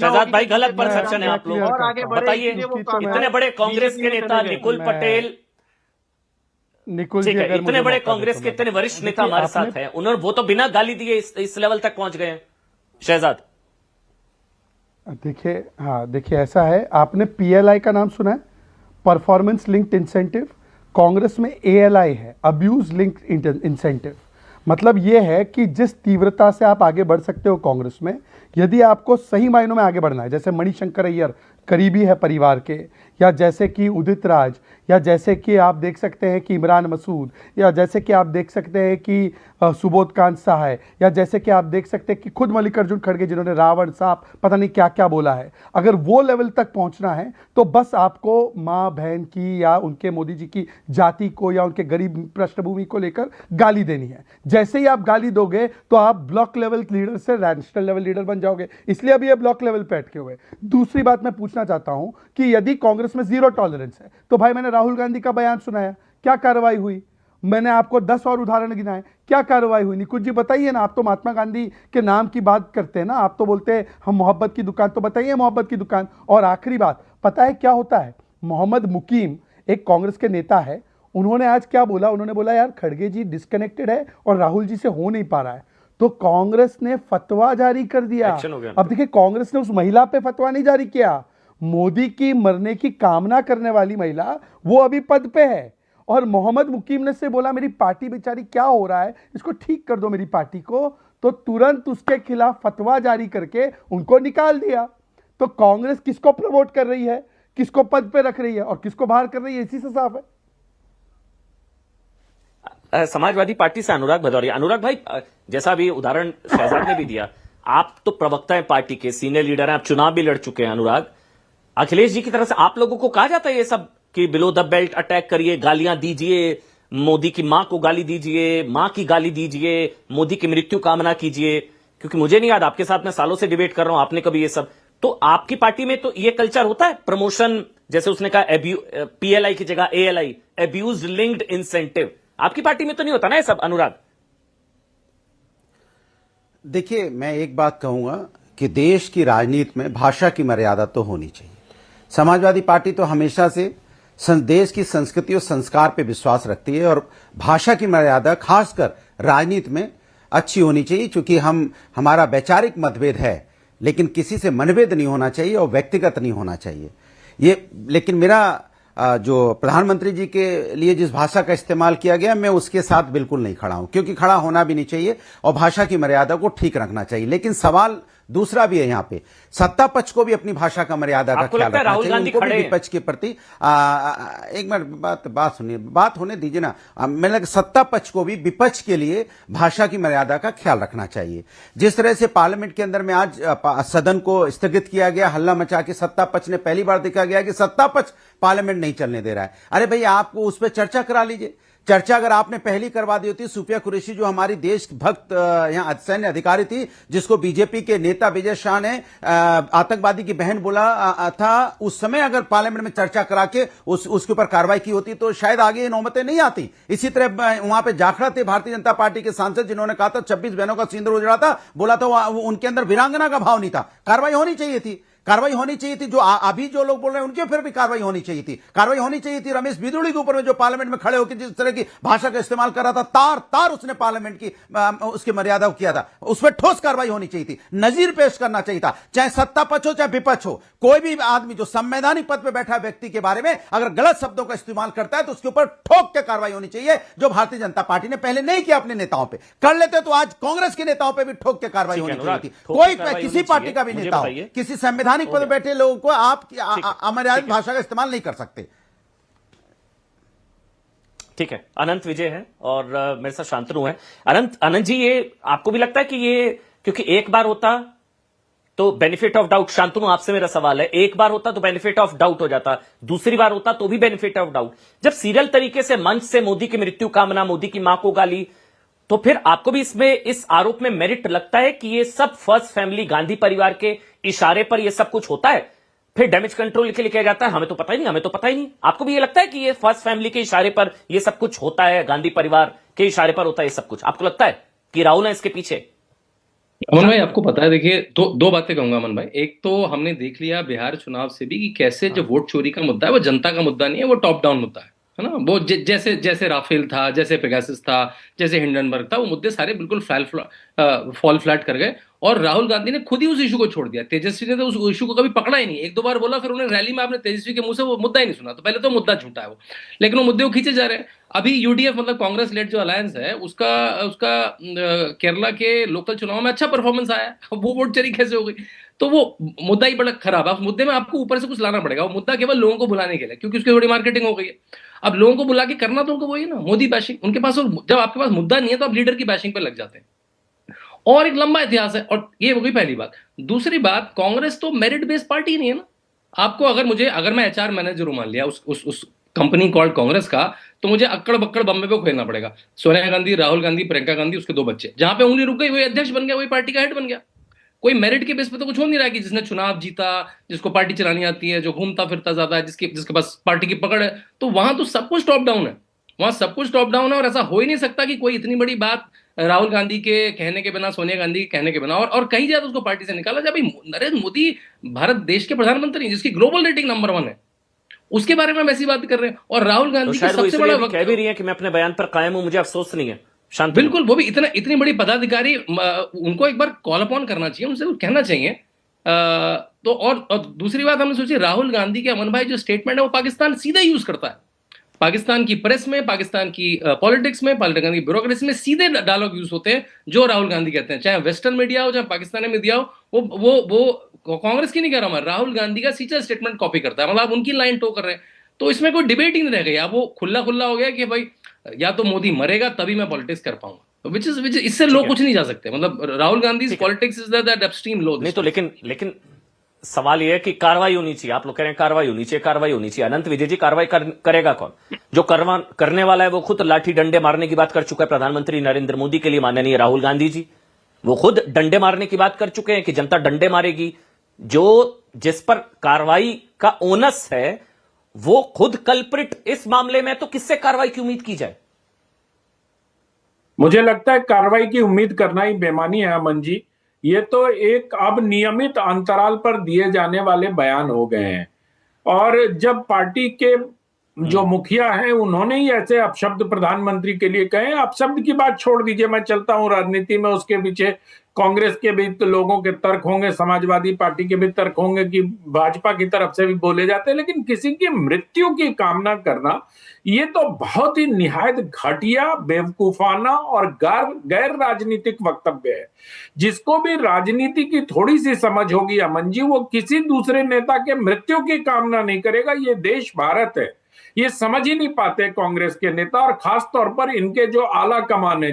शहजाद भाई गलत परसेप्शन है आप लोग। और आगे बढ़े बताइए, इसलिए वो इतने बड़े कांग्रेस के नेता निकुल पटेल, निकुल ठीक जी, है, अगर इतने मुझे बड़े मौका दे कांग्रेस तो के मैं इतने वरिष्ठ नेता देखिए, हमारे आपने- साथ हैं, उन्होंने वो तो बिना गाली दिए इस लेवल तक पहुंच गए हैं। शहजाद देखिए, हाँ देखिए, ऐसा है, आपने पीएलआई का नाम सुना है, परफॉर्मेंस लिंक्ड इंसेंटिव। कांग्रेस में एएलआई है, अब्यूज लिंक्ड इंसेंटिव। मतलब ये है कि जिस तीव्रता से आप आगे बढ़ सकते हो कांग्रेस में, यदि आपको सही मायनों में आगे बढ़ना है, जैसे मणिशंकर अय्यर करीबी है परिवार के, या जैसे कि उदित राज, या जैसे कि आप देख सकते हैं कि इमरान मसूद, या जैसे कि आप देख सकते हैं कि सुबोध कांत सहाय, या जैसे कि आप देख सकते हैं कि खुद मल्लिकार्जुन खड़गे जिन्होंने रावण सांप पता नहीं क्या क्या बोला है, अगर वो लेवल तक पहुंचना है तो बस आपको माँ बहन की या उनके मोदी जी की जाति को या उनके गरीब पृष्ठभूमि को लेकर गाली देनी है। जैसे ही आप गाली दोगे तो आप ब्लॉक लेवल लीडर से नेशनल लेवल लीडर बन जाओगे, इसलिए अभी ये ब्लॉक लेवल पे अटके हुए। दूसरी बात मैं पूछना चाहता हूं कि यदि कांग्रेस में जीरो टॉलरेंस है तो भाई मैंने राहुल गांधी का बयान सुनाया, क्या कार्रवाई हुई? मैंने आपको 10 और उदाहरण गिनाए, क्या कार्रवाई हुई? निकुंज जी बताइए ना, आप तो महात्मा गांधी के नाम की बात करते हैं ना, आप तो बोलते हैं हम मोहब्बत की दुकान, तो बताइए मोहब्बत की दुकान। और आखिरी बात, पता है क्या होता है? मोहम्मद मुकीम एक कांग्रेस के नेता है, उन्होंने आज क्या बोला? उन्होंने बोला यार खड़गे जी डिस्कनेक्टेड है और राहुल जी से हो नहीं पा रहा है, तो कांग्रेस ने फतवा जारी कर दिया। एक्शन हो गया। अब देखिए, कांग्रेस ने उस महिला पे फतवा नहीं जारी किया, मोदी की मरने की कामना करने वाली महिला वो अभी पद पे है, और मोहम्मद मुकीम ने से बोला मेरी पार्टी बेचारी क्या हो रहा है, इसको ठीक कर दो मेरी पार्टी को, तो तुरंत उसके खिलाफ फतवा जारी करके उनको निकाल दिया। तो कांग्रेस किसको प्रमोट कर रही है, किसको पद पे रख रही है और किसको बाहर कर रही है, इसी से साफ है। समाजवादी पार्टी से अनुराग भदौरिया। अनुराग भाई, जैसा अभी उदाहरण शहजाद ने भी दिया, आप तो प्रवक्ता हैं पार्टी के, सीनियर लीडर हैं, आप चुनाव भी लड़ चुके हैं। अनुराग, अखिलेश जी की तरफ से आप लोगों को कहा जाता है ये सब कि बिलो द बेल्ट अटैक करिए, गालियां दीजिए, मोदी की मां को गाली दीजिए, मां की गाली दीजिए, मोदी की मृत्यु कामना कीजिए? क्योंकि मुझे नहीं याद, आपके साथ मैं सालों से डिबेट कर रहा हूं, आपने कभी ये सब, तो आपकी पार्टी में तो ये कल्चर होता है प्रमोशन, जैसे उसने कहा पीएलआई की जगह एएलआई, अब्यूज लिंक्ड इंसेंटिव, आपकी पार्टी में तो नहीं होता ना ये सब? अनुराग देखिए, मैं एक बात कहूंगा कि देश की राजनीति में भाषा की मर्यादा तो होनी चाहिए। समाजवादी पार्टी तो हमेशा से देश की संस्कृति और संस्कार पे विश्वास रखती है, और भाषा की मर्यादा खासकर राजनीति में अच्छी होनी चाहिए, क्योंकि हमारा वैचारिक मतभेद है, लेकिन किसी से मनभेद नहीं होना चाहिए और व्यक्तिगत नहीं होना चाहिए ये। लेकिन मेरा जो प्रधानमंत्री जी के लिए जिस भाषा का इस्तेमाल किया गया, मैं उसके साथ बिल्कुल नहीं खड़ा हूं, क्योंकि खड़ा होना भी नहीं चाहिए और भाषा की मर्यादा को ठीक रखना चाहिए। लेकिन सवाल दूसरा भी है, यहाँ पे सत्ता पक्ष को भी अपनी भाषा का मर्यादा का ख्याल रखना चाहिए, उनको भी विपक्ष के प्रति एक मिनट बात सुनिए, बात होने दीजिए ना। मैंने लगा सत्ता पक्ष को भी विपक्ष के लिए भाषा की मर्यादा का ख्याल रखना चाहिए। जिस तरह से पार्लियामेंट के अंदर में आज सदन को स्थगित किया गया, हल्ला मचा के, सत्ता पक्ष ने पहली बार देखा गया कि सत्ता पक्ष पार्लियामेंट नहीं चलने दे रहा है। अरे भाई, आपको उस पर चर्चा करा लीजिए। चर्चा अगर आपने पहली करवा दी होती, सुफिया कुरैशी जो हमारी देशभक्त यहां सैन्य अधिकारी थी, जिसको बीजेपी के नेता विजय शाह ने आतंकवादी की बहन बोला था, उस समय अगर पार्लियामेंट में चर्चा करा के उसके ऊपर कार्रवाई की होती तो शायद आगे ये नौबतें नहीं आती। इसी तरह वहां पे जाखड़ा थे भारतीय जनता पार्टी के सांसद, जिन्होंने कहा था 26 बहनों का सिंदूर उजड़ा था, बोला था उनके अंदर वीरांगना का भाव नहीं था। कार्रवाई होनी चाहिए थी, कार्रवाई होनी चाहिए थी। जो अभी जो लोग बोल रहे हैं उनके फिर भी कार्रवाई होनी चाहिए थी, कार्रवाई होनी चाहिए थी। रमेश बिदुड़ी के ऊपर में जो पार्लियामेंट में खड़े होकर जिस तरह की भाषा का इस्तेमाल कर रहा था, तार तार उसने पार्लियामेंट की उसकी मर्यादा किया था, उस पर ठोस कार्रवाई होनी चाहिए थी, नजीर पेश करना चाहिए था। चाहे सत्ता पक्ष हो चाहे विपक्ष हो, कोई भी आदमी जो संवैधानिक पद पर बैठा व्यक्ति के बारे में अगर गलत शब्दों का इस्तेमाल करता है तो उसके ऊपर ठोक के कार्रवाई होनी चाहिए, जो भारतीय जनता पार्टी ने पहले नहीं किया। अपने नेताओं पर कर लेते तो आज कांग्रेस के नेताओं पर भी ठोक के कार्रवाई होनी चाहिए थी। कोई किसी पार्टी का भी नेता हो, किसी संवैधानिक पद पर बैठे लोग को आप अमर्यादित भाषा का इस्तेमाल नहीं कर सकते। ठीक है, अनंत विजय है और मेरे साथ शांतनु है। अनंत जी, ये आपको भी लगता है कि ये, क्योंकि एक बार होता तो बेनिफिट ऑफ डाउट, शांतनु आपसे मेरा सवाल है, एक बार होता तो बेनिफिट ऑफ डाउट हो जाता, दूसरी बार होता तो भी बेनिफिट ऑफ डाउट, जब सीरियल तरीके से मंच से मोदी की मृत्यु कामना, मोदी की मां को गाली, तो फिर आपको भी इसमें इस आरोप में मेरिट लगता है कि ये सब फर्स्ट फैमिली गांधी परिवार के इशारे पर ये सब कुछ होता है? फिर डैमेज कंट्रोल के लिए किया जाता है, हमें तो पता ही नहीं, हमें तो पता ही नहीं। आपको भी ये लगता है कि ये फर्स्ट फैमिली के इशारे पर ये सब कुछ होता है, गांधी परिवार के इशारे पर होता है ये सब कुछ? आपको लगता है कि राहुल है इसके पीछे? अमन भाई, आपको पता है, देखिए, दो बातें कहूंगा अमन भाई। एक तो हमने देख लिया बिहार चुनाव से भी कि कैसे जो वोट चोरी का मुद्दा है वो जनता का मुद्दा नहीं है, वो टॉप डाउन मुद्दा है ना। वो जैसे जैसे राफेल था, जैसे पेगासस था, जैसे हिंडनबर्ग था, वो मुद्दे सारे बिल्कुल फॉल फ्लैट कर गए। और राहुल गांधी ने खुद ही उस इशू को छोड़ दिया। तेजस्वी ने तो उस इशू को कभी पकड़ा ही नहीं। एक दो बार बोला, फिर उन्हें रैली में आपने तेजस्वी के मुंह से वो मुद्दा ही नहीं सुना। तो पहले तो मुद्दा झूठा है वो, लेकिन वो मुद्दे को खींचे जा रहे हैं। अभी यूडीएफ मतलब कांग्रेस लेड जो अलायंस है, उसका उसका केरला के लोकल चुनाव में अच्छा परफॉर्मेंस आया है। वो वोट चोरी कैसे हो गई? तो वो मुद्दा ही बड़ा खराब है। उस मुद्दे में आपको ऊपर से कुछ लाना पड़ेगा। वो मुद्दा केवल लोगों को बुलाने के लिए, क्योंकि उसकी थोड़ी मार्केटिंग हो गई है। अब लोगों को बुला के करना तो उनको वही है ना, मोदी बैशिंग। उनके पास जब आपके पास मुद्दा नहीं है तो आप लीडर की बैशिंग पे लग जाते हैं। और एक लंबा इतिहास है। और ये हो गई पहली बात। दूसरी बात, कांग्रेस तो मेरिट बेस्ड पार्टी नहीं है ना। आपको अगर मैं एचआर मैनेजर हूं, मान लिया उस कंपनी कॉल्ड कांग्रेस का, तो मुझे अक्कड़ बक्कड़ बम्बे पे खेलना पड़ेगा। सोनिया गांधी, राहुल गांधी, प्रियंका गांधी, उसके दो बच्चे, जहां पे उंगली रुक गई वही अध्यक्ष बन गया, वही पार्टी का हेड बन गया। कोई मेरिट के बेस पे तो कुछ हो नहीं रहा कि जिसने चुनाव जीता, जिसको पार्टी चलानी आती है, जो घूमता फिरता ज्यादा है, जिसके जिसके पास पार्टी की पकड़ है, तो वहां तो सब कुछ टॉप डाउन है। वहां सब कुछ टॉप डाउन है। और ऐसा हो ही नहीं सकता कि कोई इतनी बड़ी बात राहुल गांधी के कहने के बिना, सोनिया गांधी के कहने के बिना, और कही जाए तो उसको पार्टी से निकाला जाए। भाई, नरेंद्र मोदी भारत देश के प्रधानमंत्री हैं, जिसकी ग्लोबल रेटिंग नंबर 1 है, उसके बारे में हम ऐसी बात कर रहे हैं। और राहुल तो गांधी के शायद वो सबसे इसलिए बड़ा भी कह भी वक्त, रही है कि मैं अपने बयान पर कायम हूं, मुझे अफसोस नहीं है। शांतनु। बिल्कुल, वो भी इतनी बड़ी पदाधिकारी, उनको एक बार कॉल अपॉन करना चाहिए, उनसे कुछ कहना चाहिए। तो और दूसरी बात हमने सोची, राहुल गांधी के, अमन भाई, जो स्टेटमेंट है वो पाकिस्तान सीधे यूज करता है। पाकिस्तान की प्रेस में, पाकिस्तान की पॉलिटिक्स में, पाकिस्तान की ब्यूरोक्रेसी में सीधे डायलॉग यूज होते हैं जो राहुल गांधी कहते हैं, चाहे वेस्टर्न मीडिया हो, चाहे पाकिस्तानी मीडिया हो। वो कांग्रेस की नहीं कह रहा मैं, राहुल गांधी का सीधा स्टेटमेंट कॉपी करता है। मतलब आप उनकी लाइन टो कर रहे हैं। तो इसमें कोई डिबेट ही नहीं रह गई। अब वो खुला खुला हो गया कि भाई, या तो मोदी मरेगा तभी मैं पॉलिटिक्स कर पाऊंगा, विच इज इससे ठीक लोग है, कुछ नहीं जा सकते। मतलब राहुल गांधी ठीक है। Politics is that extreme low नहीं दिस तो टाइम। लेकिन सवाल यह है कि कार्रवाई होनी चाहिए। आप लोग कह रहे हैं कार्रवाई होनी चाहिए, कार्रवाई होनी चाहिए। अनंत विजय जी, कार्रवाई करेगा कौन? जो करने वाला है वो खुद लाठी डंडे मारने की बात कर चुका है प्रधानमंत्री नरेंद्र मोदी के लिए, माननीय राहुल गांधी जी। वो खुद डंडे मारने की बात कर चुके हैं कि जनता डंडे मारेगी। जो जिस पर कार्रवाई का ओनस है वो खुद कल्प्रिट इस मामले में, तो किससे कार्रवाई की उम्मीद की जाए? मुझे लगता है कार्रवाई की उम्मीद करना ही बेमानी है अमन जी। ये तो एक अब नियमित अंतराल पर दिए जाने वाले बयान हो गए हैं। और जब पार्टी के जो मुखिया हैं उन्होंने ही ऐसे अपशब्द प्रधानमंत्री के लिए कहे, अपशब्द की बात छोड़ दीजिए, मैं चलता हूं राजनीति में, उसके पीछे कांग्रेस के भी तो लोगों के तर्क होंगे, समाजवादी पार्टी के भी तर्क होंगे कि भाजपा की तरफ से भी बोले जाते हैं, लेकिन किसी की मृत्यु की कामना करना ये तो बहुत ही निहायत घटिया, बेवकूफाना और गैर राजनीतिक वक्तव्य है। जिसको भी राजनीति की थोड़ी सी समझ होगी अमन जी, वो किसी दूसरे नेता के मृत्यु की कामना नहीं करेगा। ये देश भारत है, ये समझ ही नहीं पाते कांग्रेस के नेता, और खास तौर पर इनके जो आला कमान है।